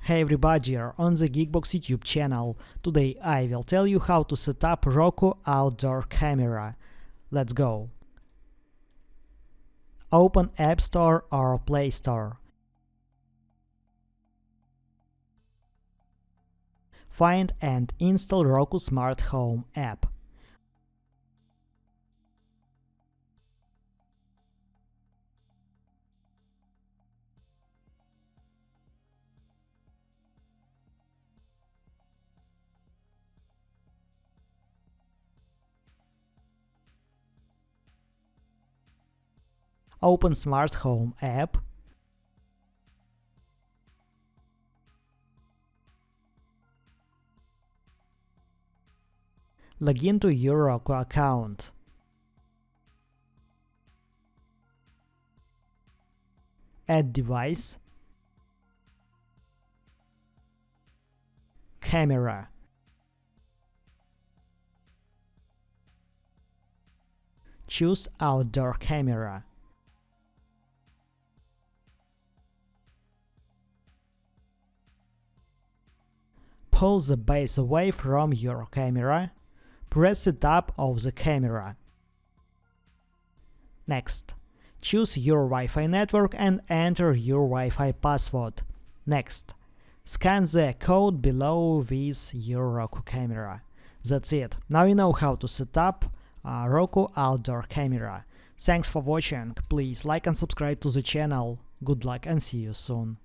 Hey everybody, you're on the GeekBox YouTube channel. Today I will tell you how to set up Roku outdoor camera. Let's go. Open App Store or Play Store. Find and install Roku Smart Home app. Open Smart Home app. Log into your Roku account. Add device. Camera. Choose outdoor camera. Pull the base away from your camera. Press the tab of the camera. Next, choose your Wi-Fi network and enter your Wi-Fi password. Next, scan the code below with your Roku camera. That's it. Now you know how to set up a Roku outdoor camera. Thanks for watching. Please like and subscribe to the channel. Good luck and see you soon.